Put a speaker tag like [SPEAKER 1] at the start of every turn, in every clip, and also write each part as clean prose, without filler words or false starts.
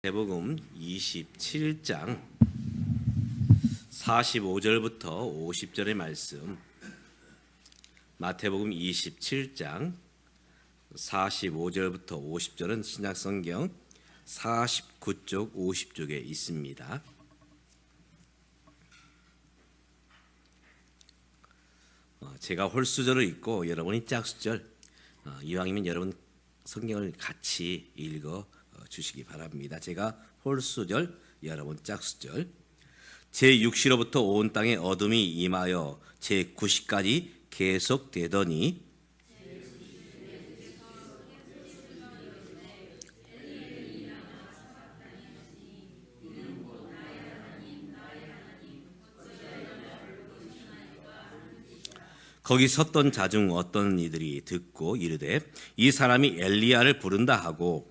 [SPEAKER 1] 마태복음 27장 45절부터 50절의 말씀. 마태복음 27장 45절부터 50절은 신약성경 49쪽 50쪽에 있습니다. 제가 홀수절을 읽고 여러분이 짝수절, 이왕이면 여러분 성경을 같이 읽어 주시기 바랍니다. 제가 홀수절, 여러분 짝수절. 제6시로부터 온 땅에 어둠이 임하여 제9시까지 계속되더니 거기 섰던 자 중 어떤 이들이 듣고 이르되 이 사람이 엘리야를 부른다 하고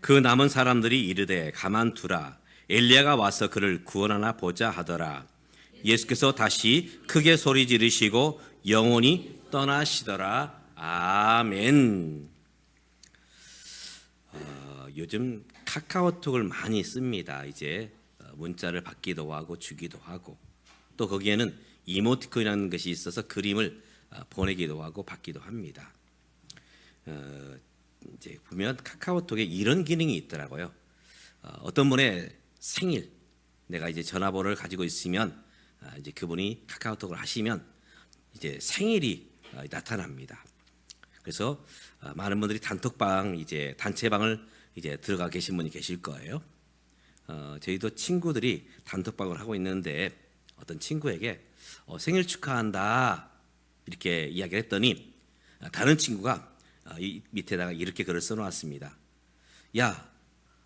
[SPEAKER 1] 그 남은 사람들이 이르되 가만두라 엘리야가 와서 그를 구원하나 보자 하더라. 예수께서 다시 크게 소리 지르시고 영원히 떠나시더라. 아멘. 요즘 카카오톡을 많이 씁니다. 이제 문자를 받기도 하고 주기도 하고 또 거기에는 이모티콘이라는 것이 있어서 그림을 보내기도 하고 받기도 합니다. 이제 보면 카카오톡에 이런 기능이 있더라고요. 어떤 분의 생일, 내가 이제 전화번호를 가지고 있으면 이제 그분이 카카오톡을 하시면 이제 생일이 나타납니다. 그래서 많은 분들이 단톡방, 이제 단체방을 이제 들어가 계신 분이 계실 거예요. 저희도 친구들이 단톡방을 하고 있는데 어떤 친구에게 생일 축하한다 이렇게 이야기를 했더니 다른 친구가 이 밑에다가 이렇게 글을 써놓았습니다. 야,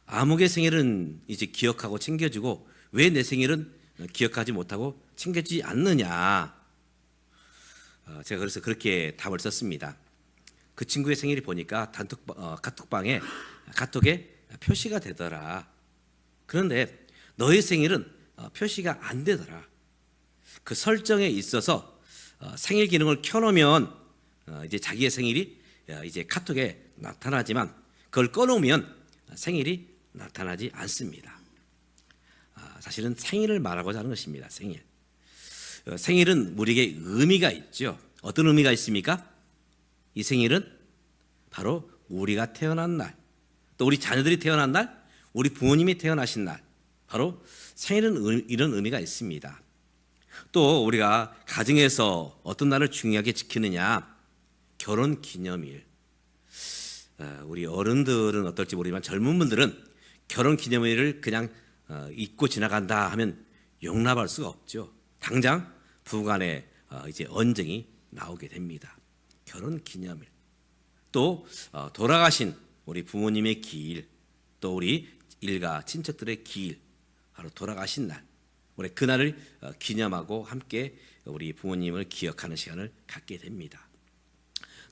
[SPEAKER 1] 아무개 생일은 이제 기억하고 챙겨주고 왜 내 생일은 기억하지 못하고 챙겨주지 않느냐. 제가 그래서 그렇게 답을 썼습니다. 그 친구의 생일이 보니까 카톡방에 표시가 되더라. 그런데 너의 생일은 표시가 안 되더라. 그 설정에 있어서 생일 기능을 켜놓으면 이제 자기의 생일이 이제 카톡에 나타나지만 그걸 꺼놓으면 생일이 나타나지 않습니다. 사실은 생일을 말하고자 하는 것입니다. 생일은 우리에게 의미가 있죠. 어떤 의미가 있습니까? 이 생일은 바로 우리가 태어난 날, 또 우리 자녀들이 태어난 날, 우리 부모님이 태어나신 날, 바로 생일은 이런 의미가 있습니다. 또 우리가 가정에서 어떤 날을 중요하게 지키느냐? 결혼 기념일. 우리 어른들은 어떨지 모르지만 젊은 분들은 결혼 기념일을 그냥 잊고 지나간다 하면 용납할 수가 없죠. 당장 부부간에 이제 언쟁이 나오게 됩니다. 결혼 기념일. 또 돌아가신 우리 부모님의 기일, 또 우리 일가 친척들의 기일, 바로 돌아가신 날. 우리 그날을 기념하고 함께 우리 부모님을 기억하는 시간을 갖게 됩니다.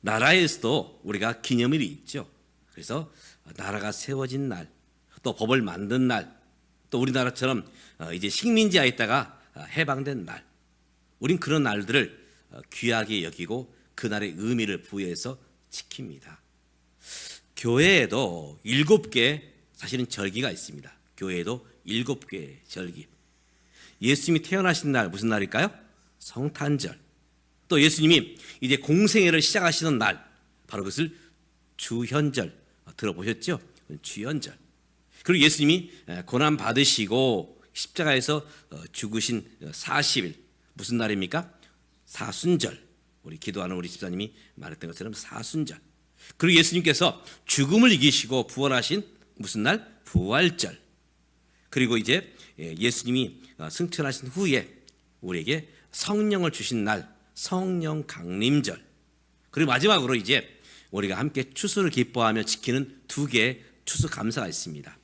[SPEAKER 1] 나라에서도 우리가 기념일이 있죠. 그래서 나라가 세워진 날, 또 법을 만든 날, 또 우리나라처럼 이제 식민지하에 있다가 해방된 날, 우린 그런 날들을 귀하게 여기고 그날의 의미를 부여해서 지킵니다. 교회에도 7개 사실은 절기가 있습니다. 교회에도 7개의 절기. 예수님이 태어나신 날 무슨 날일까요? 성탄절. 또 예수님이 이제 공생애를 시작하시는 날, 바로 그것을 주현절 들어보셨죠? 주현절. 그리고 예수님이 고난 받으시고 십자가에서 죽으신 40일 무슨 날입니까? 사순절. 우리 기도하는 우리 집사님이 말했던 것처럼 사순절. 그리고 예수님께서 죽음을 이기시고 부활하신 무슨 날? 부활절. 그리고 이제 예수님이 승천하신 후에 우리에게 성령을 주신 날, 성령 강림절. 그리고 마지막으로 이제 우리가 함께 추수를 기뻐하며 지키는 2개의 추수감사가 있습니다.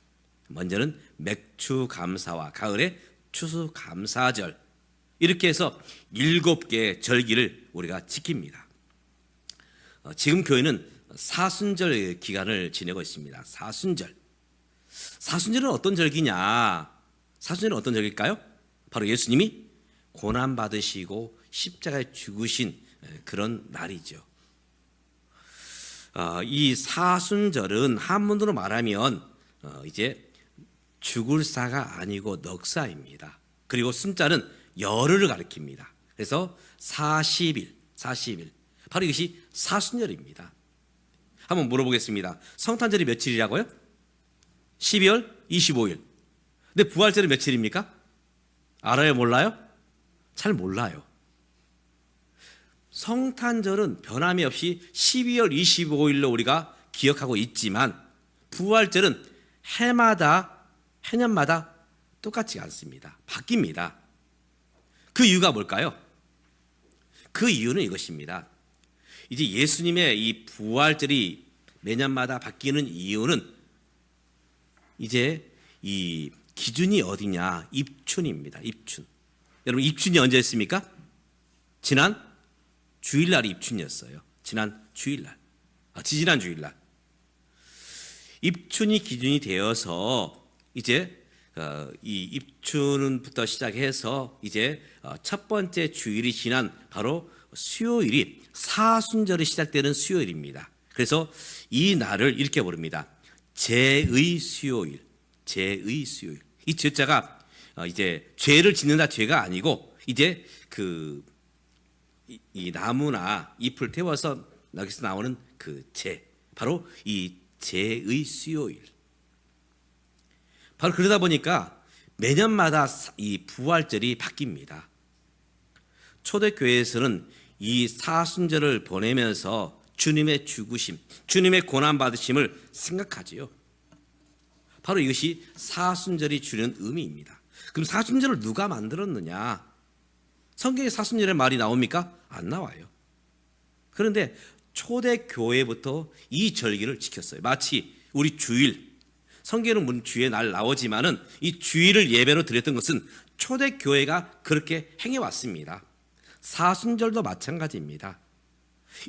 [SPEAKER 1] 먼저는 맥추감사와 가을의 추수감사절. 이렇게 해서 7개의 절기를 우리가 지킵니다. 지금 교회는 사순절 기간을 지내고 있습니다. 사순절은 어떤 절기냐? 사순절은 어떤 절기일까요? 바로 예수님이 고난 받으시고 십자가에 죽으신 그런 날이죠. 이 사순절은 한문으로 말하면 이제 죽을 사가 아니고 넉사입니다. 그리고 순자는 열흘을 가리킵니다. 그래서 40일 바로 이것이 사순절입니다. 한번 물어보겠습니다. 성탄절이 며칠이라고요? 12월 25일. 근데 부활절은 며칠입니까? 알아요? 몰라요? 잘 몰라요. 성탄절은 변함이 없이 12월 25일로 우리가 기억하고 있지만 부활절은 해년마다 똑같지 않습니다. 바뀝니다. 그 이유가 뭘까요? 그 이유는 이것입니다. 이제 예수님의 이 부활절이 매년마다 바뀌는 이유는 이제 이 기준이 어디냐? 입춘입니다. 입춘. 여러분 입춘이 언제였습니까? 지난 주일날이 입춘이었어요. 지난 주일날. 지지난 주일날. 입춘이 기준이 되어서 이제 이 입춘부터 시작해서 이제 첫 번째 주일이 지난 바로 수요일이 사순절이 시작되는 수요일입니다. 그래서 이 날을 이렇게 부릅니다. 죄의 수요일. 죄의 수요일. 이 죄자가 이제 죄를 짓는다 죄가 아니고 이제 이 나무나 잎을 태워서 여기서 나오는 그 죄, 바로 이 죄의 수요일. 바로 그러다 보니까 매년마다 이 부활절이 바뀝니다. 초대교회에서는 이 사순절을 보내면서 주님의 죽으심, 주님의 고난받으심을 생각하지요. 바로 이것이 사순절이 주는 의미입니다. 그럼 사순절을 누가 만들었느냐? 성경에 사순절의 말이 나옵니까? 안 나와요. 그런데 초대교회부터 이 절기를 지켰어요. 마치 우리 주일, 성경에는 물론 주의 날 나오지만은 이 주일을 예배로 드렸던 것은 초대교회가 그렇게 행해왔습니다. 사순절도 마찬가지입니다.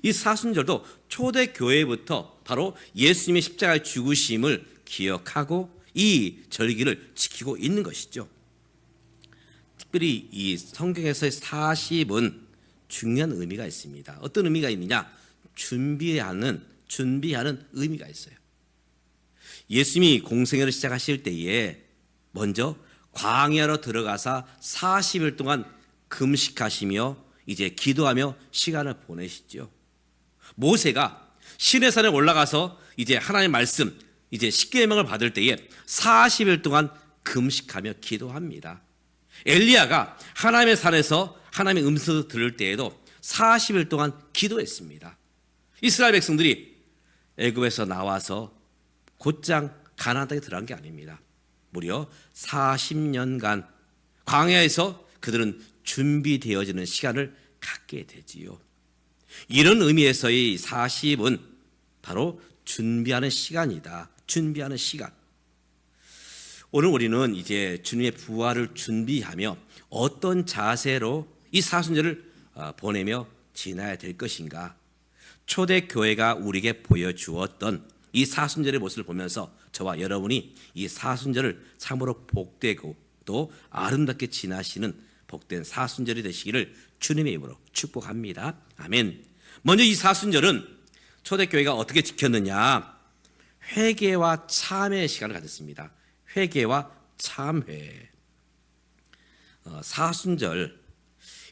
[SPEAKER 1] 이 사순절도 초대교회부터 바로 예수님의 십자가의 죽으심을 기억하고 이 절기를 지키고 있는 것이죠. 특별히 이 성경에서의 40은 중요한 의미가 있습니다. 어떤 의미가 있느냐? 준비하는 의미가 있어요. 예수님이 공생애를 시작하실 때에 먼저 광야로 들어가서 40일 동안 금식하시며 이제 기도하며 시간을 보내시죠. 모세가 시내산에 올라가서 이제 하나님의 말씀, 이제 십계명을 받을 때에 40일 동안 금식하며 기도합니다. 엘리야가 하나님의 산에서 하나님의 음성을 들을 때에도 40일 동안 기도했습니다. 이스라엘 백성들이 애굽에서 나와서 곧장 가나안 땅에 들어간 게 아닙니다. 무려 40년간 광야에서 그들은 준비되어지는 시간을 갖게 되지요. 이런 의미에서의 40은 바로 준비하는 시간이다. 준비하는 시간. 오늘 우리는 이제 주님의 부활을 준비하며 어떤 자세로 이 사순절을 보내며 지나야 될 것인가? 초대교회가 우리에게 보여주었던 이 사순절의 모습을 보면서 저와 여러분이 이 사순절을 참으로 복되고 또 아름답게 지나시는 복된 사순절이 되시기를 주님의 이름으로 축복합니다. 아멘. 먼저 이 사순절은 초대교회가 어떻게 지켰느냐? 회개와 참회의 시간을 가졌습니다. 회개와 참회. 사순절,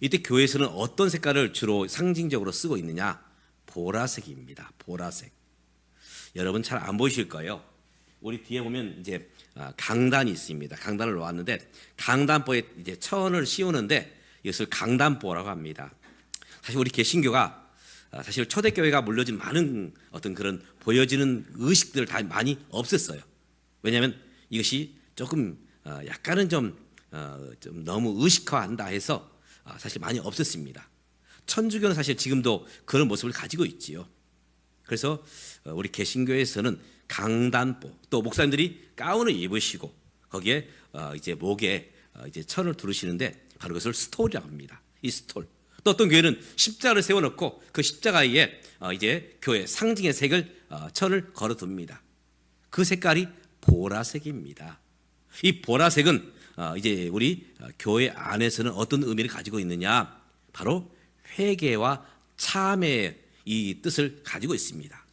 [SPEAKER 1] 이때 교회에서는 어떤 색깔을 주로 상징적으로 쓰고 있느냐? 보라색입니다. 보라색. 여러분 잘 안 보이실 거예요. 우리 뒤에 보면 이제 강단이 있습니다. 강단을 놓았는데 강단보에 이제 천을 씌우는데 이것을 강단보라고 합니다. 사실 우리 개신교가 사실 초대교회가 물려진 많은 어떤 그런 보여지는 의식들을 다 많이 없앴어요. 왜냐하면 이것이 조금 약간은 좀 너무 의식화한다 해서 사실 많이 없앴습니다. 천주교는 사실 지금도 그런 모습을 가지고 있지요. 그래서 우리 개신교에서는 강단보, 또 목사님들이 가운을 입으시고 거기에 이제 목에 이제 천을 두르시는데 바로 그것을 스톨이라고 합니다. 이 스톨. 또 어떤 교회는 십자가를 세워놓고 그 십자가에 이제 교회 상징의 색을 천을 걸어둡니다. 그 색깔이 보라색입니다. 이 보라색은 이제 우리 교회 안에서는 어떤 의미를 가지고 있느냐? 바로 회개와 참회의 이 뜻을 가지고 있습니다.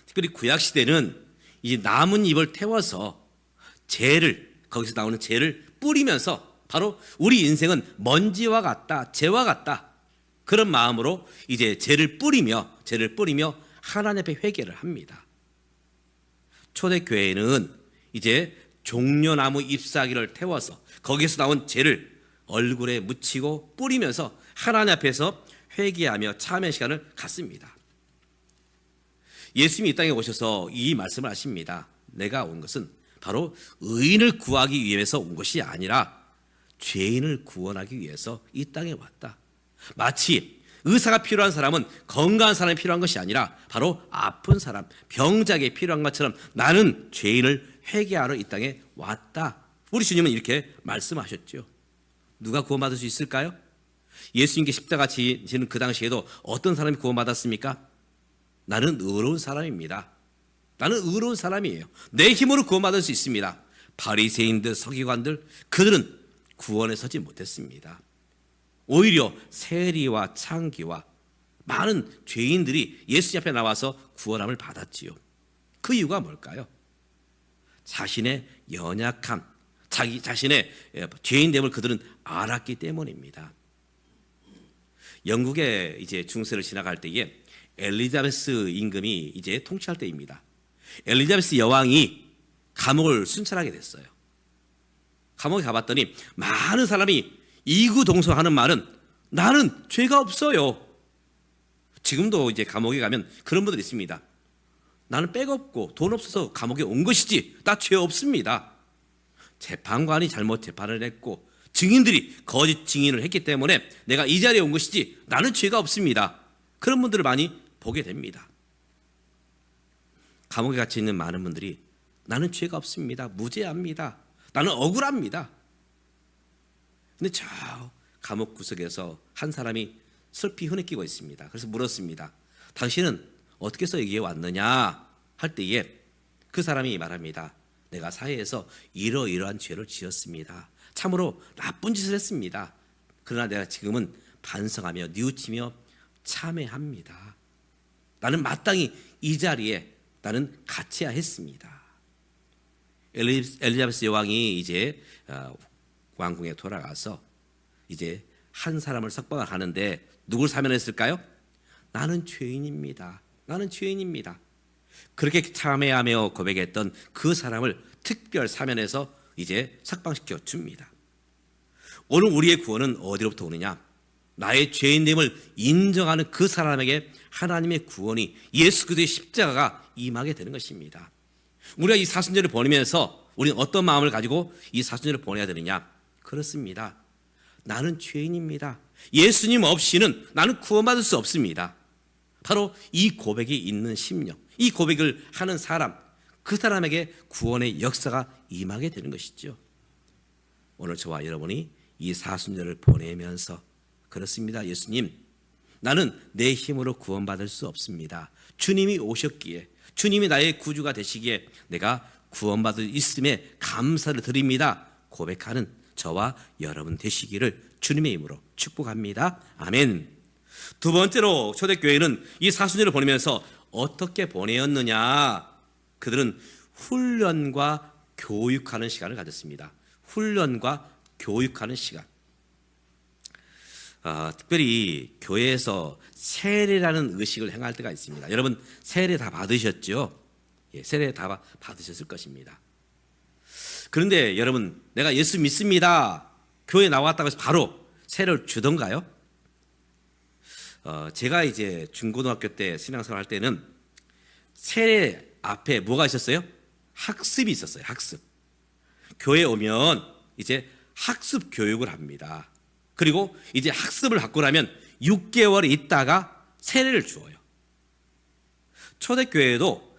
[SPEAKER 1] 특별히 구약 시대는 이제 남은 입을 태워서 재를, 거기서 나오는 재를 뿌리면서 바로 우리 인생은 먼지와 같다, 재와 같다, 그런 마음으로 이제 재를 뿌리며 하나님 앞에 회개를 합니다. 초대교회는 이제 종려나무 잎사귀를 태워서 거기서 나온 재를 얼굴에 묻히고 뿌리면서 하나님 앞에서 회개하며 참회 시간을 갖습니다. 예수님이 이 땅에 오셔서 이 말씀을 하십니다. 내가 온 것은 바로 의인을 구하기 위해서 온 것이 아니라 죄인을 구원하기 위해서 이 땅에 왔다. 마치 의사가 필요한 사람은 건강한 사람이 필요한 것이 아니라 바로 아픈 사람, 병자에게 필요한 것처럼 나는 죄인을 회개하러 이 땅에 왔다. 우리 주님은 이렇게 말씀하셨죠. 누가 구원받을 수 있을까요? 예수님께 십자가 지는 그 당시에도 어떤 사람이 구원받았습니까? 나는 의로운 사람입니다. 나는 의로운 사람이에요. 내 힘으로 구원받을 수 있습니다. 바리새인들, 서기관들, 그들은 구원에 서지 못했습니다. 오히려 세리와 창기와 많은 죄인들이 예수 앞에 나와서 구원함을 받았지요. 그 이유가 뭘까요? 자신의 연약함, 자기 자신의 죄인됨을 그들은 알았기 때문입니다. 영국에 이제 중세를 지나갈 때에 엘리자베스 임금이 이제 통치할 때입니다. 엘리자베스 여왕이 감옥을 순찰하게 됐어요. 감옥에 가봤더니 많은 사람이 이구동성하는 말은 나는 죄가 없어요. 지금도 이제 감옥에 가면 그런 분들이 있습니다. 나는 백 없고 돈 없어서 감옥에 온 것이지 나 죄 없습니다. 재판관이 잘못 재판을 했고 증인들이 거짓 증인을 했기 때문에 내가 이 자리에 온 것이지 나는 죄가 없습니다. 그런 분들을 많이 보게 됩니다. 감옥에 갇혀 있는 많은 분들이 나는 죄가 없습니다. 무죄합니다. 나는 억울합니다. 근데 저 감옥 구석에서 한 사람이 슬피 흐느끼고 있습니다. 그래서 물었습니다. 당신은 어떻게 해서 여기에 왔느냐 할 때에 그 사람이 말합니다. 내가 사회에서 이러이러한 죄를 지었습니다. 참으로 나쁜 짓을 했습니다. 그러나 내가 지금은 반성하며 뉘우치며 참회합니다. 나는 마땅히 이 자리에 나는 갇혀야 했습니다. 엘리자베스 여왕이 이제 왕궁에 돌아가서 이제 한 사람을 석방을 하는데 누굴 사면했을까요? 나는 죄인입니다. 나는 죄인입니다. 그렇게 참회하며 고백했던 그 사람을 특별 사면해서 이제 석방시켜 줍니다. 오늘 우리의 구원은 어디로부터 오느냐? 나의 죄인됨을 인정하는 그 사람에게 하나님의 구원이 예수 그리스도의 십자가가 임하게 되는 것입니다. 우리가 이 사순절을 보내면서 우리는 어떤 마음을 가지고 이 사순절을 보내야 되느냐? 그렇습니다. 나는 죄인입니다. 예수님 없이는 나는 구원받을 수 없습니다. 바로 이 고백이 있는 심령, 이 고백을 하는 사람, 그 사람에게 구원의 역사가 임하게 되는 것이죠. 오늘 저와 여러분이 이 사순절을 보내면서 그렇습니다. 예수님, 나는 내 힘으로 구원받을 수 없습니다. 주님이 오셨기에, 주님이 나의 구주가 되시기에 내가 구원받을 있음에 감사를 드립니다. 고백하는 저와 여러분 되시기를 주님의 이름으로 축복합니다. 아멘. 두 번째로 초대교회는 이 사순절을 보내면서 어떻게 보내었느냐? 그들은 훈련과 교육하는 시간을 가졌습니다. 훈련과 교육하는 시간. 특별히 교회에서 세례라는 의식을 행할 때가 있습니다. 여러분 세례 다 받으셨죠? 예, 세례 다 받으셨을 것입니다. 그런데 여러분 내가 예수 믿습니다. 교회 나왔다고 해서 바로 세례를 주던가요? 제가 이제 중고등학교 때 신앙생활 할 때는 세례 앞에 뭐가 있었어요? 학습이 있었어요. 학습. 교회 오면 이제 학습 교육을 합니다. 그리고 이제 학습을 받고 나면 6개월 있다가 세례를 주어요. 초대교회도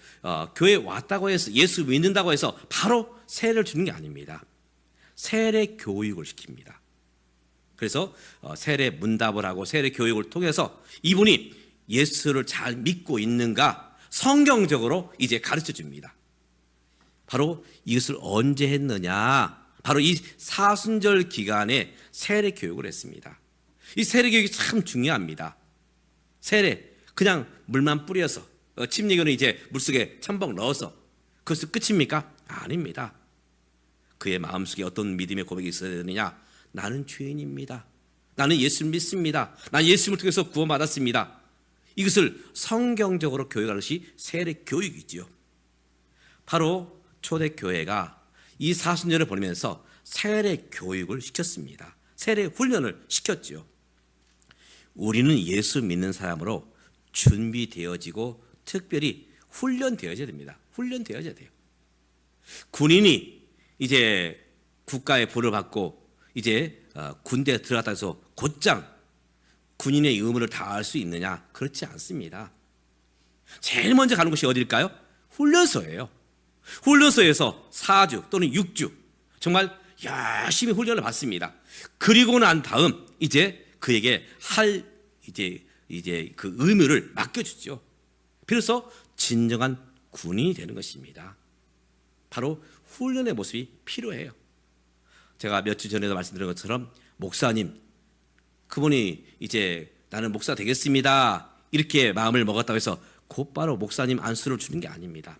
[SPEAKER 1] 교회 왔다고 해서 예수 믿는다고 해서 바로 세례를 주는 게 아닙니다. 세례 교육을 시킵니다. 그래서 세례 문답을 하고 세례 교육을 통해서 이분이 예수를 잘 믿고 있는가 성경적으로 이제 가르쳐 줍니다. 바로 이것을 언제 했느냐? 바로 이 사순절 기간에 세례 교육을 했습니다. 이 세례 교육이 참 중요합니다. 세례 그냥 물만 뿌려서 침례교는 이제 물속에 첨벙 넣어서 그것이 끝입니까? 아닙니다. 그의 마음속에 어떤 믿음의 고백이 있어야 되느냐? 나는 죄인입니다. 나는 예수를 믿습니다. 나는 예수님을 통해서 구원받았습니다. 이것을 성경적으로 교육하는 것이 세례 교육이지요. 바로 초대교회가 이 40년을 보내면서 세례 교육을 시켰습니다. 세례 훈련을 시켰지요. 우리는 예수 믿는 사람으로 준비되어지고 특별히 훈련되어져야 됩니다. 훈련되어져야 돼요. 군인이 이제 국가의 보를 받고 이제 군대에 들어갔다 해서 곧장 군인의 의무를 다할 수 있느냐? 그렇지 않습니다. 제일 먼저 가는 곳이 어디일까요? 훈련소예요. 훈련소에서 4주 또는 6주 정말 열심히 훈련을 받습니다. 그리고 난 다음 이제 그에게 할 이제 그 의무를 맡겨주죠. 비로소 진정한 군인이 되는 것입니다. 바로 훈련의 모습이 필요해요. 제가 몇 주 전에도 말씀드린 것처럼 목사님, 그분이 이제 나는 목사 되겠습니다 이렇게 마음을 먹었다고 해서 곧바로 목사님 안수를 주는 게 아닙니다.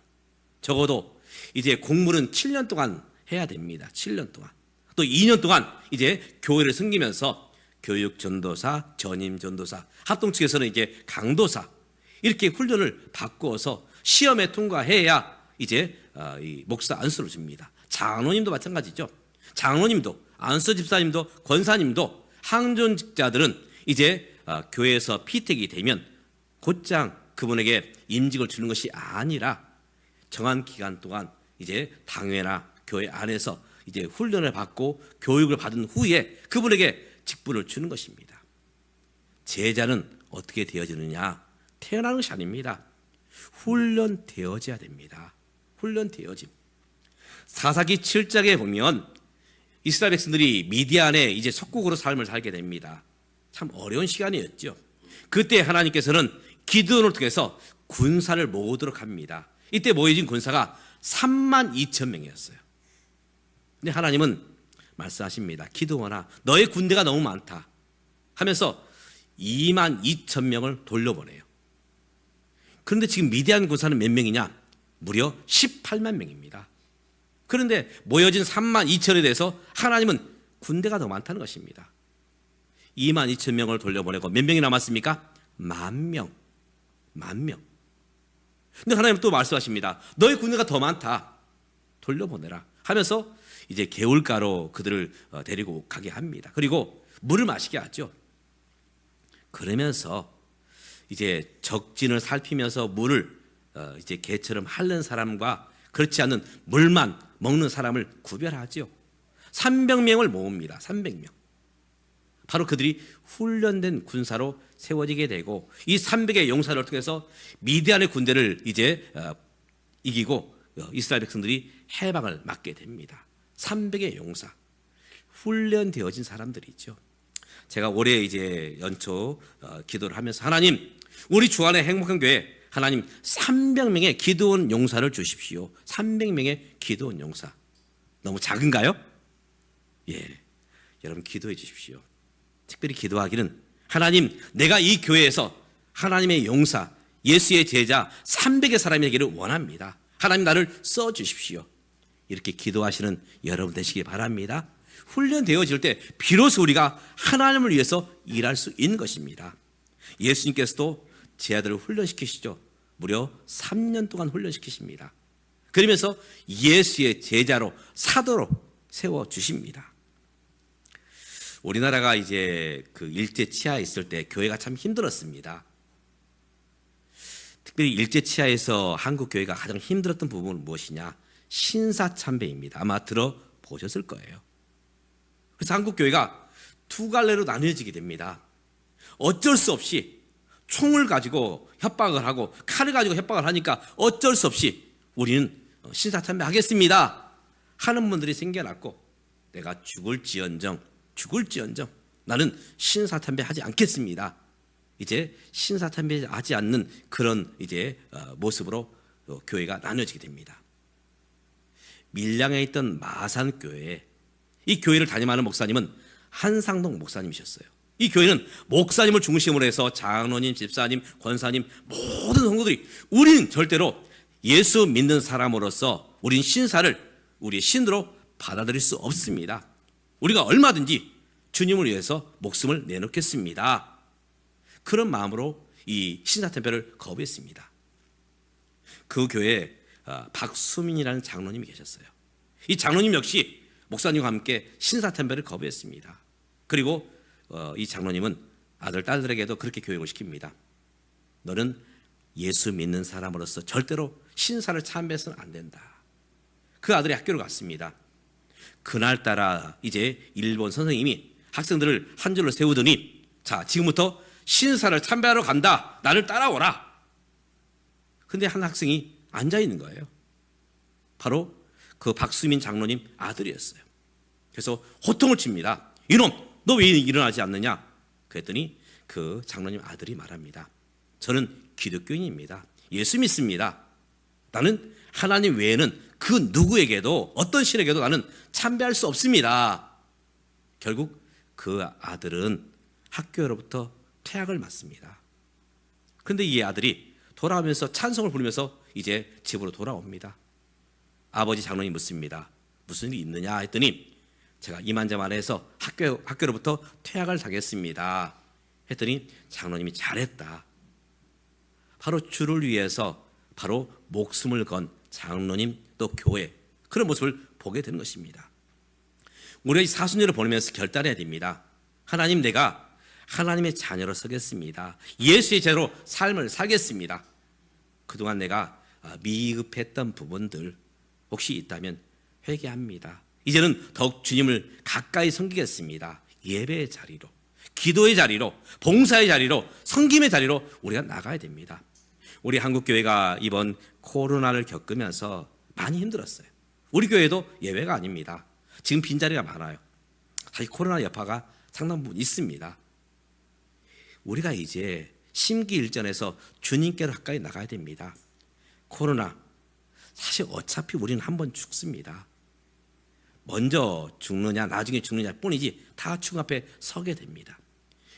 [SPEAKER 1] 적어도 이제 공부는 7년 동안 해야 됩니다. 7년 동안. 또 2년 동안 이제 교회를 섬기면서 교육 전도사, 전임 전도사, 합동 측에서는 이제 강도사 이렇게 훈련을 바꾸어서 시험에 통과해야 이제 이 목사 안수를 줍니다. 장로님도 마찬가지죠. 장로님도, 안수 집사님도, 권사님도, 항존직자들은 이제 교회에서 피택이 되면 곧장 그분에게 임직을 주는 것이 아니라 정한 기간 동안 이제 당회나 교회 안에서 이제 훈련을 받고 교육을 받은 후에 그분에게 직분을 주는 것입니다. 제자는 어떻게 되어지느냐? 태어나는 것이 아닙니다. 훈련되어져야 됩니다. 훈련되어짐. 사사기 7장에 보면 이스라엘 백성들이 미디안에 이제 속국으로 삶을 살게 됩니다. 참 어려운 시간이었죠. 그때 하나님께서는 기드온을 통해서 군사를 모으도록 합니다. 이때 모여진 군사가 32,000명이었어요. 근데 하나님은 말씀하십니다. 기드온아, 너의 군대가 너무 많다 하면서 22,000명을 돌려보내요. 그런데 지금 미디안 군사는 몇 명이냐? 무려 18만 명입니다. 그런데 모여진 32,000에 대해서 하나님은 군대가 더 많다는 것입니다. 22,000명을 돌려보내고 몇 명이 남았습니까? 10,000명. 10,000명. 근데 하나님은 또 말씀하십니다. 너의 군대가 더 많다. 돌려보내라 하면서 이제 개울가로 그들을 데리고 가게 합니다. 그리고 물을 마시게 하죠. 그러면서 이제 적진을 살피면서 물을 이제 개처럼 핥는 사람과 그렇지 않은 물만 먹는 사람을 구별하죠. 300명을 모읍니다. 300명. 바로 그들이 훈련된 군사로 세워지게 되고 이 300의 용사를 통해서 미디안의 군대를 이제 이기고 이스라엘 백성들이 해방을 맞게 됩니다. 300의 용사, 훈련되어진 사람들이죠. 제가 올해 이제 연초 기도를 하면서 하나님, 우리 주 안에 행복한 교회 하나님 300명의 기도원 용사를 주십시오. 300명의 기도원 용사. 너무 작은가요? 예, 여러분 기도해 주십시오. 특별히 기도하기는 하나님, 내가 이 교회에서 하나님의 용사, 예수의 제자 300의 사람이 되기를 원합니다. 하나님 나를 써주십시오. 이렇게 기도하시는 여러분 되시기 바랍니다. 훈련되어질 때 비로소 우리가 하나님을 위해서 일할 수 있는 것입니다. 예수님께서도 제자들을 훈련시키시죠. 무려 3년 동안 훈련시키십니다. 그러면서 예수의 제자로 사도로 세워주십니다. 우리나라가 이제 그 일제 치하에 있을 때 교회가 참 힘들었습니다. 특별히 일제 치하에서 한국 교회가 가장 힘들었던 부분은 무엇이냐? 신사참배입니다. 아마 들어보셨을 거예요. 그래서 한국 교회가 두 갈래로 나뉘어지게 됩니다. 어쩔 수 없이 총을 가지고 협박을 하고 칼을 가지고 협박을 하니까 어쩔 수 없이 우리는 신사참배 하겠습니다 하는 분들이 생겨났고, 내가 죽을지언정 나는 신사참배 하지 않겠습니다. 이제 신사참배 하지 않는 그런 이제 모습으로 교회가 나눠지게 됩니다. 밀양에 있던 마산교회, 이 교회를 담임하는 목사님은 한상동 목사님이셨어요. 이 교회는 목사님을 중심으로 해서 장로님, 집사님, 권사님 모든 성도들이 우리는 절대로 예수 믿는 사람으로서 우린 신사를 우리의 신으로 받아들일 수 없습니다. 우리가 얼마든지 주님을 위해서 목숨을 내놓겠습니다. 그런 마음으로 이 신사템페를 거부했습니다. 그 교회에 박수민이라는 장로님이 계셨어요. 이 장로님 역시 목사님과 함께 신사템페를 거부했습니다. 그리고 이 장로님은 아들, 딸들에게도 그렇게 교육을 시킵니다. 너는 예수 믿는 사람으로서 절대로 신사를 참배해서는 안 된다. 그 아들이 학교를 갔습니다. 그날따라 이제 일본 선생님이 학생들을 한 줄로 세우더니 자, 지금부터 신사를 참배하러 간다. 나를 따라오라. 근데 한 학생이 앉아 있는 거예요. 바로 그 박수민 장로님 아들이었어요. 그래서 호통을 칩니다. 이놈, 너 왜 일어나지 않느냐? 그랬더니 그 장로님 아들이 말합니다. 저는 기독교인입니다. 예수 믿습니다. 나는 하나님 외에는 그 누구에게도 어떤 신에게도 나는 참배할 수 없습니다. 결국 그 아들은 학교로부터 퇴학을 맞습니다. 그런데 이 아들이 돌아오면서 찬송을 부르면서 이제 집으로 돌아옵니다. 아버지 장로님 묻습니다. 무슨 일이 있느냐 했더니 제가 이만저만해서 학교로부터 퇴학을 당했습니다. 했더니 장로님이 잘했다. 바로 주를 위해서 바로 목숨을 건 장로님 또 교회, 그런 모습을 보게 되는 것입니다. 우리가 이 사순절을 보내면서 결단해야 됩니다. 하나님, 내가 하나님의 자녀로 서겠습니다. 예수의 제로 삶을 살겠습니다. 그동안 내가 미흡했던 부분들 혹시 있다면 회개합니다. 이제는 더욱 주님을 가까이 섬기겠습니다. 예배의 자리로, 기도의 자리로, 봉사의 자리로, 섬김의 자리로 우리가 나가야 됩니다. 우리 한국교회가 이번 코로나를 겪으면서 많이 힘들었어요. 우리 교회도 예외가 아닙니다. 지금 빈자리가 많아요. 사실 코로나 여파가 상당 부분 있습니다. 우리가 이제 심기일전에서 주님께로 가까이 나가야 됩니다. 코로나, 사실 어차피 우리는 한 번 죽습니다. 먼저 죽느냐 나중에 죽느냐 뿐이지 다 죽음 앞에 서게 됩니다.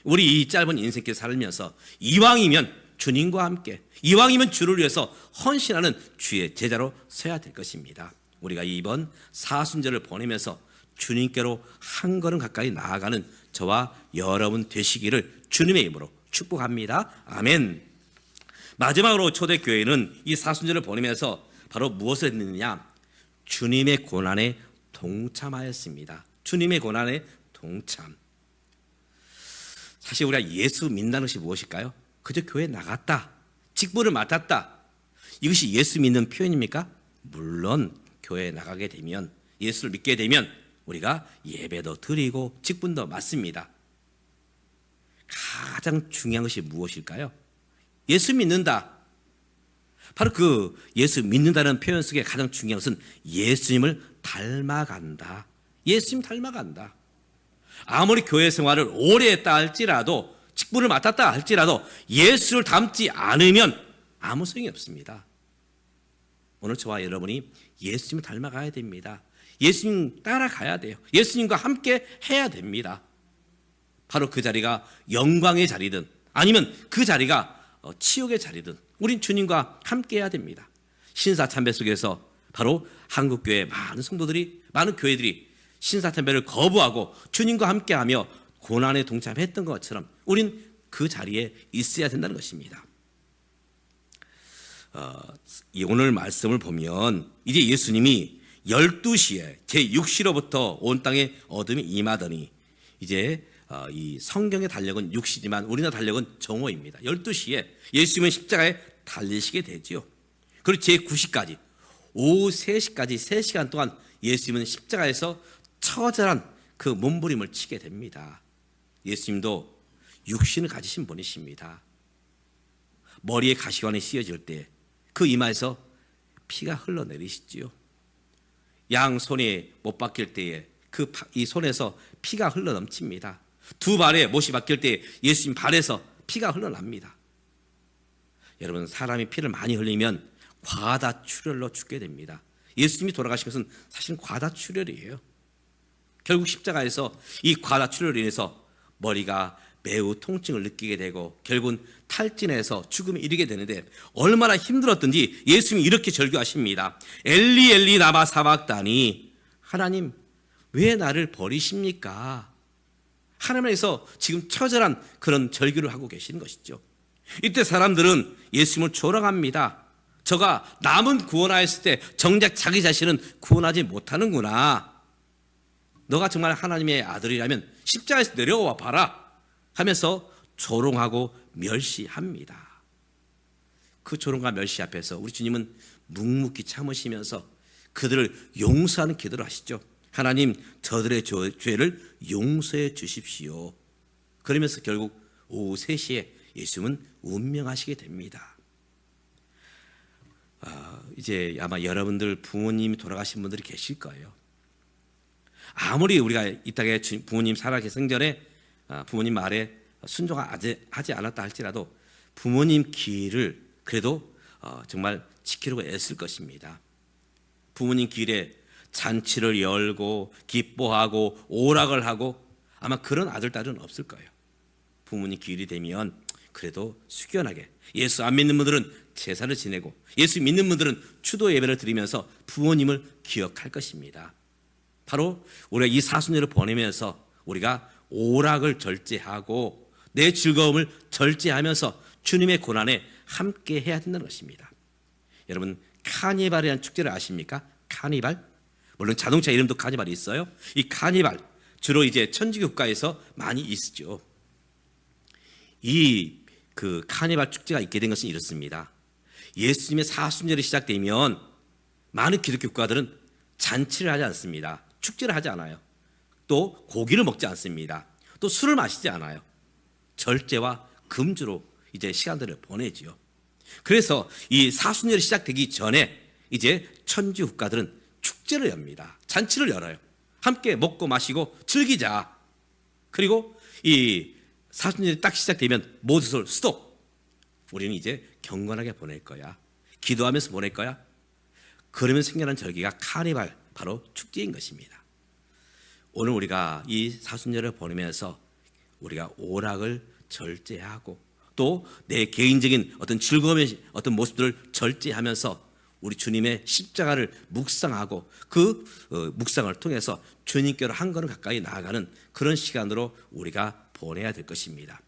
[SPEAKER 1] 우리 이 짧은 인생길 살면서 이왕이면 주님과 함께, 이왕이면 주를 위해서 헌신하는 주의 제자로 서야 될 것입니다. 우리가 이번 사순절을 보내면서 주님께로 한 걸음 가까이 나아가는 저와 여러분 되시기를 주님의 이름으로 축복합니다. 아멘. 마지막으로 초대교회는 이 사순절을 보내면서 바로 무엇을 했느냐? 주님의 고난에 동참하였습니다. 주님의 고난에 동참. 사실 우리가 예수 믿는 것이 무엇일까요? 그저 교회에 나갔다, 직분을 맡았다, 이것이 예수 믿는 표현입니까? 물론 교회에 나가게 되면, 예수를 믿게 되면 우리가 예배도 드리고 직분도 맡습니다. 가장 중요한 것이 무엇일까요? 예수 믿는다. 바로 그 예수 믿는다는 표현 속에 가장 중요한 것은 예수님을 닮아간다. 예수님 닮아간다. 아무리 교회 생활을 오래 했다 할지라도, 직분을 맡았다 할지라도 예수를 닮지 않으면 아무 소용이 없습니다. 오늘 저와 여러분이 예수님을 닮아가야 됩니다. 예수님 따라가야 돼요. 예수님과 함께 해야 됩니다. 바로 그 자리가 영광의 자리든 아니면 그 자리가 치욕의 자리든 우린 주님과 함께 해야 됩니다. 신사참배 속에서 바로 한국교회 많은 성도들이, 많은 교회들이 신사참배를 거부하고 주님과 함께하며 고난에 동참했던 것처럼 우린 그 자리에 있어야 된다는 것입니다. 오늘 말씀을 보면 이제 예수님이 12시에 제6시로부터 온 땅에 어둠이 임하더니, 이제 이 성경의 달력은 6시지만 우리나라 달력은 정오입니다. 12시에 예수님은 십자가에 달리시게 되지요. 그리고 제9시까지 오후 3시까지 3시간 동안 예수님은 십자가에서 처절한 그 몸부림을 치게 됩니다. 예수님도 육신을 가지신 분이십니다. 머리에 가시관이 씌어질 때 그 이마에서 피가 흘러내리시지요. 양 손에 못 박힐 때에 이 손에서 피가 흘러넘칩니다. 두 발에 못이 박힐 때 예수님 발에서 피가 흘러납니다. 여러분, 사람이 피를 많이 흘리면 과다출혈로 죽게 됩니다. 예수님이 돌아가신 것은 사실 과다출혈이에요. 결국 십자가에서 이 과다출혈로 인해서 머리가 매우 통증을 느끼게 되고 결국은 탈진해서 죽음에 이르게 되는데 얼마나 힘들었던지 예수님이 이렇게 절규하십니다. 엘리 엘리 라마 사박다니, 하나님 왜 나를 버리십니까? 하나님에서 지금 처절한 그런 절규를 하고 계시는 것이죠. 이때 사람들은 예수님을 조롱합니다. 저가 남은 구원하였을 때 정작 자기 자신은 구원하지 못하는구나. 너가 정말 하나님의 아들이라면 십자가에서 내려와 봐라 하면서 조롱하고 멸시합니다. 그 조롱과 멸시 앞에서 우리 주님은 묵묵히 참으시면서 그들을 용서하는 기도를 하시죠. 하나님, 저들의 죄를 용서해 주십시오. 그러면서 결국 오후 3시에 예수님은 운명하시게 됩니다. 이제 아마 여러분들 부모님이 돌아가신 분들이 계실 거예요. 아무리 우리가 이 땅에 부모님 살아계신 생전에 부모님 말에 순종하지 않았다 할지라도 부모님 길을 그래도 정말 지키려고 애쓸 것입니다. 부모님 길에 잔치를 열고 기뻐하고 오락을 하고 아마 그런 아들, 딸은 없을 거예요. 부모님 길이 되면 그래도 숙연하게, 예수 안 믿는 분들은 제사를 지내고 예수 믿는 분들은 추도 예배를 드리면서 부모님을 기억할 것입니다. 바로 우리가 이 사순절을 보내면서 우리가 오락을 절제하고 내 즐거움을 절제하면서 주님의 고난에 함께 해야 된다는 것입니다. 여러분, 카니발이라는 축제를 아십니까? 카니발? 물론 자동차 이름도 카니발이 있어요. 이 카니발 주로 이제 천주교 국가에서 많이 있죠. 이 그 카니발 축제가 있게 된 것은 이렇습니다. 예수님의 사순절이 시작되면 많은 기독교 국가들은 잔치를 하지 않습니다. 축제를 하지 않아요. 또 고기를 먹지 않습니다. 또 술을 마시지 않아요. 절제와 금주로 이제 시간들을 보내지요. 그래서 이 사순절이 시작되기 전에 이제 천주 국가들은 축제를 엽니다. 잔치를 열어요. 함께 먹고 마시고 즐기자. 그리고 이 사순절이 딱 시작되면 모두 스톱. 우리는 이제 경건하게 보낼 거야. 기도하면서 보낼 거야. 그러면 생겨난 절기가 카니발, 바로 축제인 것입니다. 오늘 우리가 이 사순절을 보내면서 우리가 오락을 절제하고 또 내 개인적인 어떤 즐거움의 어떤 모습들을 절제하면서 우리 주님의 십자가를 묵상하고 그 묵상을 통해서 주님께로 한 걸음 가까이 나아가는 그런 시간으로 우리가 보내야 될 것입니다.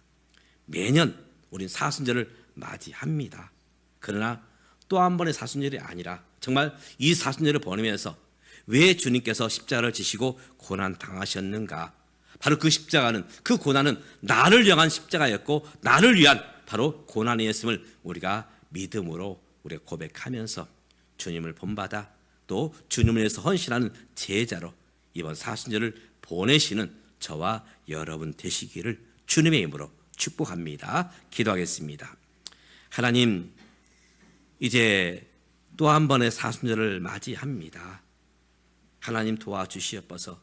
[SPEAKER 1] 매년 우리는 사순절을 맞이합니다. 그러나 또 한 번의 사순절이 아니라 정말 이 사순절을 보내면서 왜 주님께서 십자가를 지시고 고난 당하셨는가? 바로 그 십자가는, 그 고난은 나를 향한 십자가였고 나를 위한 바로 고난이었음을 우리가 믿음으로 우리가 고백하면서 주님을 본받아 또 주님을 위해서 헌신하는 제자로 이번 사순절을 보내시는 저와 여러분 되시기를 주님의 이름으로 축복합니다. 기도하겠습니다. 하나님, 이제 또 한 번의 사순절을 맞이합니다. 하나님 도와주시옵소서.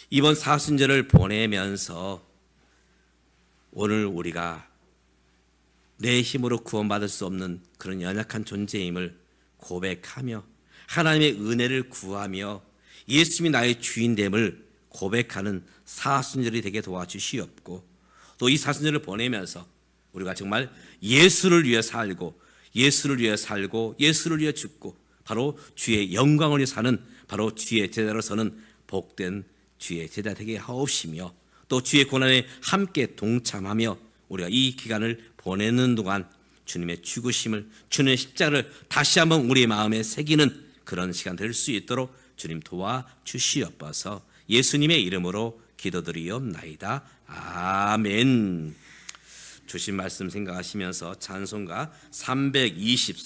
[SPEAKER 1] 이번 사순절을 보내면서 오늘 우리가 내 힘으로 구원받을 수 없는 그런 연약한 존재임을 고백하며 하나님의 은혜를 구하며 예수님이 나의 주인됨을 고백하는 사순절이 되게 도와주시옵고 또 이 사순절을 보내면서 우리가 정말 예수를 위해 살고 예수를 위해 살고 예수를 위해 죽고 바로 주의 영광을 위해 사는 바로 주의 제자로 서는 복된 주의 제자 되게 하옵시며 또 주의 고난에 함께 동참하며 우리가 이 기간을 보내는 동안 주님의 죽으심을, 주님의 십자가를 다시 한번 우리의 마음에 새기는 그런 시간 될 수 있도록 주님 도와주시옵소서. 예수님의 이름으로 기도드리옵나이다. 아멘. 주신 말씀 생각하시면서 찬송가 324